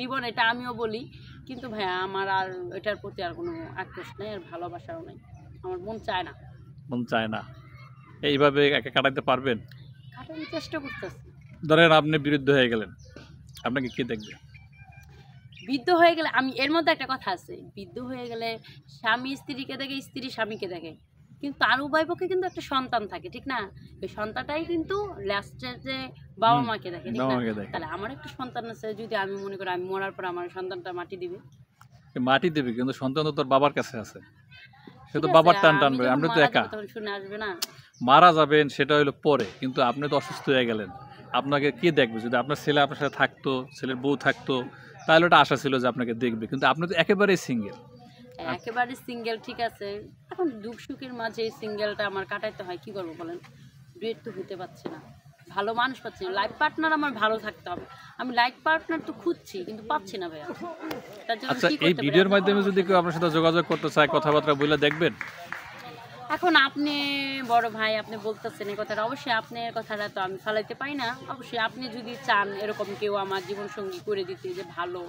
জীবন, এটা আমিও বলি। কিন্তু ভাইয়া আমার আর এটার প্রতি আর কোনো আক্রোশ নেই, আর ভালোবাসাও নেই। আমার মন চায় না। মন চায় না। এইভাবে একা কাটাতে পারবেন? কাটানোর চেষ্টা করতেছি। ধরেন আপনি বিরুদ্ধ হয়ে গেলেন, আপনাকে কে দেখবে? বিদ্ধ হয়ে গেলে আমি এর মধ্যে একটা কথা আছে, বিদ্ধ হয়ে গেলে স্বামী স্ত্রীকে দেখে, স্ত্রী স্বামীকে দেখে, কিন্তু তার উভয় পক্ষে কিন্তু একটা সন্তান থাকে, ঠিক না? ওই সন্তানটাই কিন্তু লাস্টে যে বাবা মাকে দেখে, ঠিক না? তাহলে আমার একটা সন্তান আছে, যদি আমি মনে করি আমি মরার পর আমার সন্তানটা মাটি দিবে, মাটি দেবে, কিন্তু সন্তান তো তোর বাবার কাছে আছে, সে তো বাবার টান টানবে, আপনি তো একা। শুনে আসবে না? মারা যাবেন সেটা হলো পরে, কিন্তু আপনি তো অসুস্থ হয়ে গেলেন, আপনাকে কে দেখবে? যদি আপনার ছেলে আপনার সাথে থাকতো, ছেলের বউ থাকতো, তাহলে ওটা আশা ছিল যে আপনাকে দেখবে, কিন্তু আপনি তো একেবারেই সিঙ্গেল। একেবারে সিঙ্গেল, ঠিক আছে। এখন দুঃখ সুখের মাঝে এই সিঙ্গেলটা আমার কাটাইতে হয়, কি করবো বলেন? ডুয়েট তো হতে পারছে না, ভালো মানুষ পাচ্ছি না, লাইফ পার্টনার আমার ভালো থাকতে হবে। আমি লাইফ পার্টনার তো খুঁজছি, কিন্তু পাচ্ছি না ভাইয়া। আচ্ছা, এই ভিডিওর মাধ্যমে যদি কেউ আপনার সাথে যোগাযোগ করতে চায়, কথাবার্তা বলে দেখবেন? এখন আপনি বড় ভাই, আপনি বলতেছেন এই কথাটা, অবশ্যই আপনার কথাটা তো আমি ফালাইতে পাই না। অবশ্যই আপনি যদি চান এরকম কেউ আমার জীবনসঙ্গী করে দিতে, যে ভালো,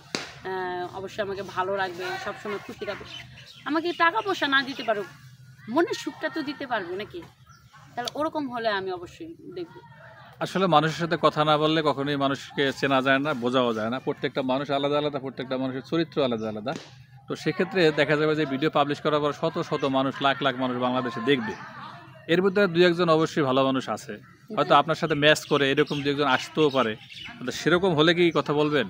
অবশ্যই আমাকে ভালো রাখবে, সবসময় খুশি রাখবে, আমাকে টাকা পয়সা না দিতে পারো, মনের সুখটা তো দিতে পারবে নাকি? তাহলে ওরকম হলে আমি অবশ্যই দেখব। আসলে মানুষের সাথে কথা না বললে কখনোই মানুষকে চেনা যায় না, বোঝাও যায় না। প্রত্যেকটা মানুষ আলাদা আলাদা, প্রত্যেকটা মানুষের চরিত্র আলাদা আলাদা। তো সেক্ষেত্রে দেখা যাবে যে ভিডিও পাবলিশ করার পর শত শত মানুষ, লাখ লাখ মানুষ বাংলাদেশে দেখবে। এর ভিতরে দুই একজন অবশ্যই ভালো মানুষ আছে, হয়তো আপনার সাথে ম্যাচ করে এরকম দু একজন আসতেও পারে। সেরকম হলে কি কথা বলবেন?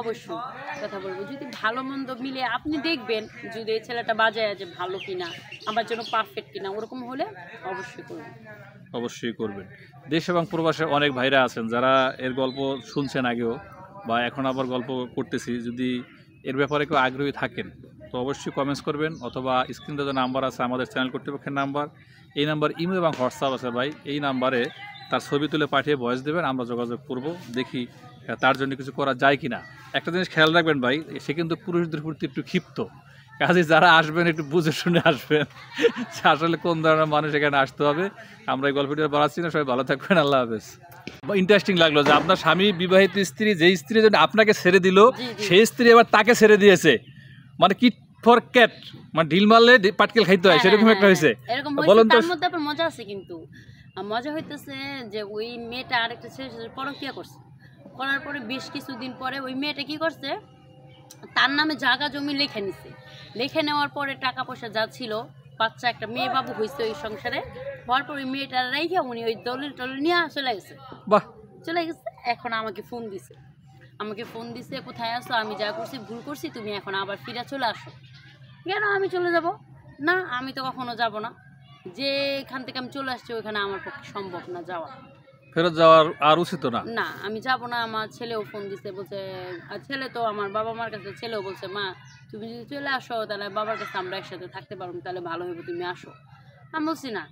অবশ্যই কথা বলবো, যদি ভালো মন্দ মিলে আপনি দেখবেন, যদি এই ছেলেটা বাজায় যে ভালো কিনা, আমার জন্য পারফেক্ট কিনা, ওরকম হলে অবশ্যই করবেন। অবশ্যই করবেন। দেশ এবং প্রবাসে অনেক ভাইরা আছেন যারা এর গল্প শুনছেন আগেও, বা এখন আবার গল্প করতেছি। যদি এর ব্যাপারে কেউ আগ্রহী থাকেন তো অবশ্যই কমেন্টস করবেন, অথবা স্ক্রিনে যে নাম্বার আছে আমাদের চ্যানেল কর্তৃপক্ষের নাম্বার, এই নাম্বার ইমেল এবং হোয়াটসঅ্যাপ আছে ভাই, এই নাম্বারে তার ছবি তুলে পাঠিয়ে ভয়েস দেবেন, আমরা যোগাযোগ করব, দেখি তার জন্য কিছু করা যায় কি না। একটা জিনিস খেয়াল রাখবেন ভাই, সে কিন্তু পুরুষদের প্রতি একটু ক্ষিপ্ত, কাজে যারা আসবেন একটু বুঝে শুনে আসবেন আসলে কোন ধরনের মানুষ এখানে আসতে হবে। আমরা এই গল্পটি বাড়াচ্ছি না, সবাই ভালো থাকবেন, আল্লাহ হাফেজ। ইন্টারেস্টিং লাগলো যে আপনার স্বামী, বিবাহিত স্ত্রী, যে স্ত্রী যদি আপনাকে ছেড়ে দিল, সেই স্ত্রী এবার তাকে ছেড়ে দিয়েছে, মানে কি ফর ক্যাট, মানে ঢিল মারলে পাটকেল খাইতে হয়, সেরকম একটা হয়েছে। বলেন তো। তার মধ্যে আবার মজা আছে, কিন্তু মজা হইতেছে যে ওই মেয়েটা আরেকটা ছেলের সাথে পরকীয়া করছে, করার পরে বেশ কিছুদিন পরে ওই মেয়েটা কি করছে, তার নামে জায়গা জমি লিখে নিছে। লিখে নেওয়ার পরে টাকা পয়সা যা ছিল, বাচ্চা একটা মেয়ে বাবু হয়েছে ওই সংসারে, হওয়ার পর ওই মেয়েটা রেখে উনি ওই দলিল টলিল নিয়ে চলে গেছে। বাহ, চলে গেছে। এখন আমাকে ফোন দিছে, কোথায় আসো, আমি যা করছি ভুল করছি, তুমি এখন আবার ফিরে চলে আসো। কেন আমি চলে যাব? না, আমি তো কখনো যাব না, যেখান থেকে আমি চলে আসছি ওইখানে আমার পক্ষে সম্ভব না যাওয়া, ফেরত যাওয়ার আর উচিত না। না আমি যাব না। আমার ছেলেও ফোন দিছে, বলছে, আর ছেলে তো আমার বাবা মার কাছে, ছেলেও বলছে, মা তুমি যদি চলে আসো তাহলে বাবার কাছে আমরা একসাথে থাকতে পারবো, তাহলে ভালো হবে, তুমি আসো। আমি বলছি না,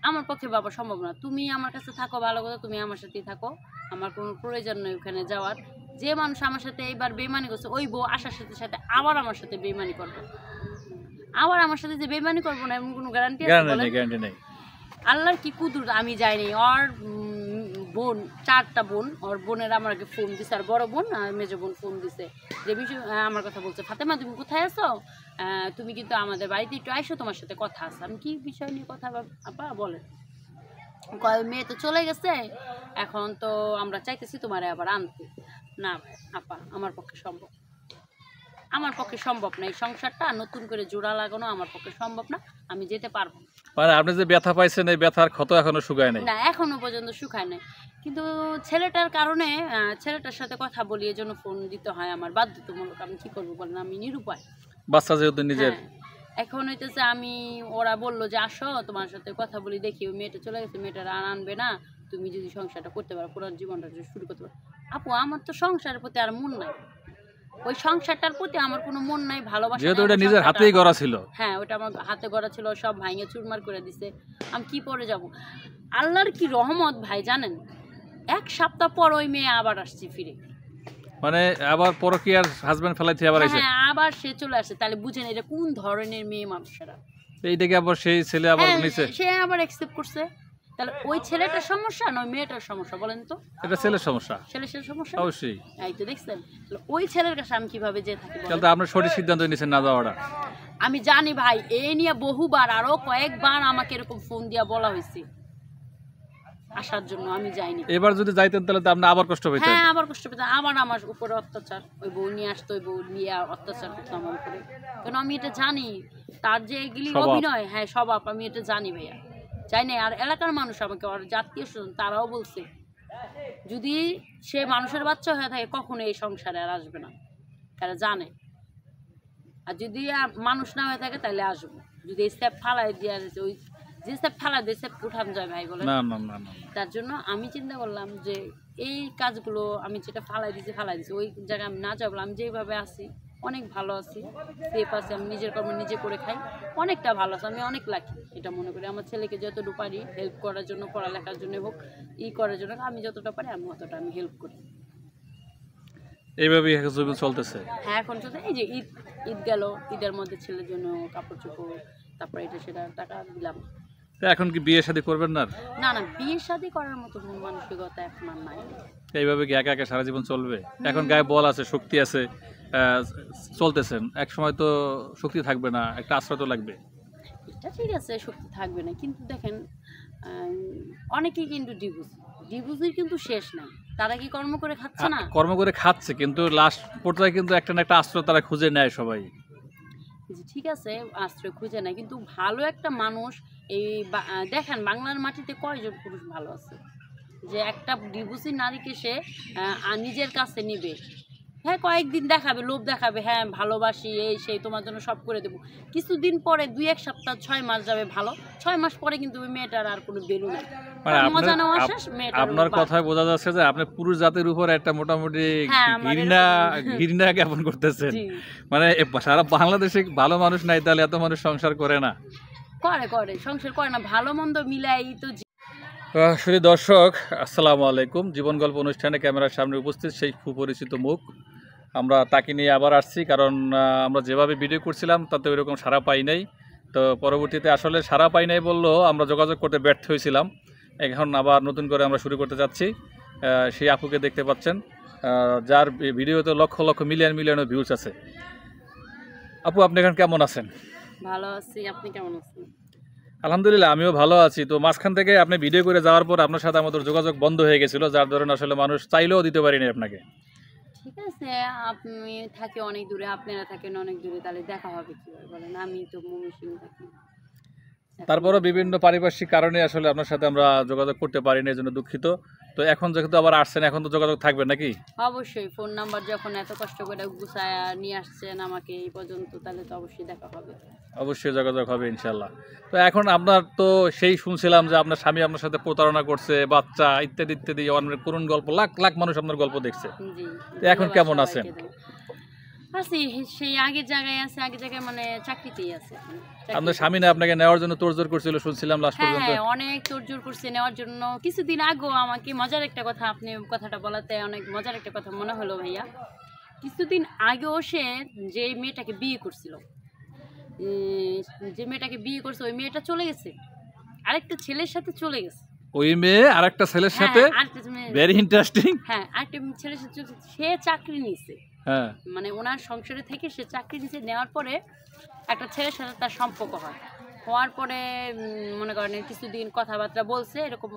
আমার পক্ষে বাবা সম্ভব না, তুমি আমার কাছে থাকো, ভালো কথা, তুমি আমার সাথেই থাকো, আমার কোনো প্রয়োজন নেই ওখানে যাওয়ার। যে মানুষ আমার সাথে এইবার বেইমানি করছে, ওই বউ আসার সাথে সাথে আবার আমার সাথে বেইমানি করবে, আবার আমার সাথে যে বেইমানি করবো না এমন কোনো গ্যারান্টি আছে? গ্যারান্টি নেই। আল্লাহর কি কুদরত, আমি যাইনি। ওর বোন, 4টা বোন, ওর বোনের আমাকে ফোন দিছে, আর বড় বোন আর মেজো বোন ফোন দিছে, যে বিষয় আমার কথা বলছে, ফাতেমা তুমি কোথায় আছো, তুমি কিন্তু আমাদের বাড়িতে একটু আইসো, তোমার সাথে কথা আছে। আমি কি বিষয় নিয়ে কথা, আপা বলে, মেয়ে তো চলে গেছে, এখন তো আমরা চাইতেছি তোমার আবার আনতে। না আপা, আমার পক্ষে সম্ভব না, এই সংসারটা নতুন করে জোড়া লাগানো আমার পক্ষে সম্ভব না, আমি যেতে পারবো না। মানে আপনি যে ব্যথা পাইছেন, এই ব্যথার ক্ষত এখনো শুকায় নাই? না, এখনো পর্যন্ত শুকায় নাই, কিন্তু ছেলেটার কারণে, ছেলেটার সাথে কথা বলি, এই জন্য ফোন দিতে হয় আমার বাধ্যতামূলক। আমি কি করবো বলেন, আমি নিরুপায়। বাচ্চা যেহেতু নিজের। এখন হইতেছে আমি, ওরা বললো যে আসো তোমার সাথে কথা বলি, দেখি ওই মেয়েটা চলে গেছে, মেয়েটার আর আনবে না, তুমি যদি সংসারটা করতে পারো, পুরো জীবনটা শুরু করতে পারো। আপু, আমার তো সংসারের প্রতি আর মন নাই, ওই সংসারটার প্রতি আমার কোনো মন নাই, ভালোবাসা, যেহেতু ওটা নিজের হাতেই গড়া ছিল। হ্যাঁ, ওটা আমার হাতে গড়া ছিল, সব ভাঙে চুরমার করে দিছে, আমি কি পরে যাব? আল্লাহর কি রহমত ভাই জানেন, 1 সপ্তাহ পর ওই মেয়ে আবার আসছে ফিরে, মানে আবার পরকীয়ার হাজবেন্ড ফেলাইতে আবার আইছে। হ্যাঁ, আবার সে চলে আসছে। তাহলে বুঝেন এটা কোন ধরনের মেয়ে মানুষেরা। এইটাকে আবার সেই ছেলে আবার নিছে, সে আবার অ্যাকসেপ্ট করছে, তাহলে ওই ছেলেটার সমস্যা না ওই মেয়েটার সমস্যা বলেন তো? এটা ছেলের সমস্যা, ছেলের সমস্যা। অবশ্যই। এই তো দেখছেন, তাহলে ওই ছেলের কাছে আমি কিভাবে যেয়ে থাকি বলেন? তাহলে তো আপনার সঠিক সিদ্ধান্ত নিয়েছেন না যাওয়াটা। আমি জানি ভাই, এই নিয়ে বহুবার আরো কয়েকবার আমাকে এরকম ফোন দিয়া বলা হয়েছে আসার জন্য, আমি যাইনি। এবার যদি যাইতেন তাহলে তো আপনি আবার কষ্ট পেতেন। হ্যাঁ, আবার কষ্ট পেতাম, আবার আমার উপরে অত্যাচার, ওই বউ নিয়ে আসতো, ওই বউ নিয়ে অত্যাচার করতো আমার উপরে। কারণ আমি এটা জানি তার যে এগুলি অভিনয়, হ্যাঁ স্বভাব, আমি এটা জানি ভাইয়া, যাই না। আর এলাকার মানুষ আমাকে, আর আত্মীয় স্বজন তারাও বলছে যদি সে মানুষের বাচ্চা হয়ে থাকে কখনো এই সংসারে আর আসবে না, তারা জানে। আর যদি মানুষ না হয়ে থাকে তাহলে আসবো। যদি এই স্টেপ ফালাই দিয়ে ওই যে স্টেপ ফালাই দিয়ে স্টেপ উঠান যায় ভাই বলে, না না না না। তার জন্য আমি চিন্তা করলাম যে এই কাজগুলো আমি যেটা ফালাই দিছি ওই জায়গায় আমি না যাবো। আমি যেভাবে আছি অনেক ভালো আছি, সেফ আছি, আমি নিজের কর্ম নিজে করে খাই, অনেকটা ভালো আছি, আমি অনেক লাকি এটা মনে করি। আমার ছেলেকে যতটুকু পারি হেল্প করার জন্য, পড়ালেখার জন্য হোক, করার জন্য আমি যতটা পারি আমি অতটা আমি হেল্প করি। এইভাবেই চলতেছে। হ্যাঁ, এখন চলছে। এই যে ঈদ গেল, ঈদের মধ্যে ছেলের জন্য কাপড় চোপড়, তারপরে এটা সেটা টাকা দিলাম। এখন কি বিয়ে শাদী করবেন না? না না, বিয়ে শাদী করার মতো মন মানসিকতা এখন আর নাই। এইভাবে কি একা একা সারা জীবন চলবে? এখন গায়ে বল আছে, শক্তি আছে, চলতেছেন। এক সময় তো শক্তি থাকবে না, একটা আশ্রয় তো লাগবে। এটা ঠিক আছে, শক্তি থাকবে না, কিন্তু দেখেন অনেকেই কিন্তু ডিভোর্সের কিন্তু শেষ নাই। তারা কি কর্ম করে খাচ্ছে না? কর্ম করে খাচ্ছে, কিন্তু লাস্ট পর্যায়ে কিন্তু একটা না একটা আশ্রয় তারা খুঁজে নেয় সবাই। ঠিক আছে, আশ্রয় খুঁজে নেয়, কিন্তু ভালো একটা মানুষ এই দেখেন বাংলার মাটিতে কয়জন পুরুষ ভালো আছে যে একটা ডিভোর্সি নারীকে সে নিজের কাছে নিবে? হ্যাঁ, কয়েকদিন দেখাবে, লোভ দেখাবে, হ্যাঁ ভালোবাসি এই সেই, তোমার জন্য সব করে দেবো। কিছুদিন পরে 2-1 সপ্তাহ 6 মাস যাবে ভালো, 6 মাস পরে কিন্তু ওই মেয়েটার আর কোনো ভ্যালু নেই। আপনার কথায় বোঝা যাচ্ছে যে আপনি পুরুষ জাতির উপর একটা মোটামুটি ঘৃণা জ্ঞাপন করতেছেন। মানে সারা বাংলাদেশে ভালো মানুষ নাই, তাহলে এত মানুষ সংসার করে না? করে সংসার করে না, ভালো মন্দ মিলাই তো। শুধু দর্শক, আসসালামু আলাইকুম। জীবন গল্প অনুষ্ঠানে ক্যামেরার সামনে উপস্থিত সেই সুপরিচিত মুখ, আমরা তাকে নিয়ে আবার আসছি। কারণ আমরা যেভাবে ভিডিও করছিলাম তাতে ওইরকম সাড়া পাই নাই। তো পরবর্তীতে আসলে সাড়া পাই নাই বললেও আমরা যোগাযোগ করতে ব্যর্থ হয়েছিলাম। এখন আবার নতুন করে আমরা শুরু করতে যাচ্ছি। সেই আপুকে দেখতে পাচ্ছেন, যার ভিডিওতে লক্ষ লক্ষ মিলিয়ন ভিউজ আছে। আপু, আপনি এখন কেমন আছেন? ভালো আছি, আপনি কেমন আছেন? আলহামদুলিল্লাহ, আমিও ভালো আছি। তো মাঝখান থেকে আপনি ভিডিও করে যাওয়ার পর আপনার সাথে আমাদের যোগাযোগ বন্ধ হয়ে গেছিল, যার ধরুন আসলে মানুষ চাইলেও দিতে পারিনি আপনাকে। ঠিক আছে, আপনি থাকি অনেক দূরে, আপনারা থাকেন অনেক দূরে, তাহলে দেখা হবে কিভাবে বলেন? আমি তো ময়মনসিংহে থাকি। তারপরও বিভিন্ন পারিপার্শ্বিক কারণে আসলে আপনার সাথে আমরা যোগাযোগ করতে পারিনি, এই জন্য দুঃখিত। তো এখন যেহেতু আবার আসছেন, এখন তো যোগাযোগ থাকবে নাকি? অবশ্যই, ফোন নাম্বার যখন এত কষ্ট করে গুছায় নিয়ে আসছেন আমাকে এই পর্যন্ত, তাহলে তো অবশ্যই দেখা হবে। অবশ্যই যোগাযোগ হবে ইনশাল্লাহ। তো এখন আপনার তো সেই শুনছিলাম যে আপনার স্বামী আপনার সাথে প্রতারণা করছে, বাচ্চা ইত্যাদি ইত্যাদি অনেক করুণ গল্প, লাখ লাখ মানুষ আপনার গল্প দেখছে। তো এখন কেমন আছেন? আছি, সেই আগের জায়গায় আছে, আগের জায়গায় মানে চাকরিতেই আছে। আপনার স্বামী না আপনাকে নেওয়ার জন্য তোড়জোড় করছিল শুনছিলাম লাস্ট পর্যন্ত? হ্যাঁ, অনেক তোড়জোড় করছে নেওয়ার জন্য। কিছুদিন আগেও আমাকে মজার একটা কথা, আপনি কথাটা বলাতে অনেক মজার একটা কথা মনে হলো ভাইয়া। কিছুদিন আগেও সে যে মেয়েটাকে বিয়ে করছিল, ওই মেয়েটা চলে গেছে, আরেকটা ছেলের সাথে চলে গেছে। ওই মেয়ে আরেকটা ছেলের সাথে? Very interesting. হ্যাঁ, আরেকটা ছেলের সাথে সে চাকরি নিয়েছে। হ্যাঁ, মানে ওনার সংসারে থেকে সে চাকরি নিয়েছে, নেওয়ার পরে একটা ছেলের সাথে তার সম্পর্ক হওয়ার পরে মনে করেন কিছুদিন কথাবার্তা বলছে এরকম।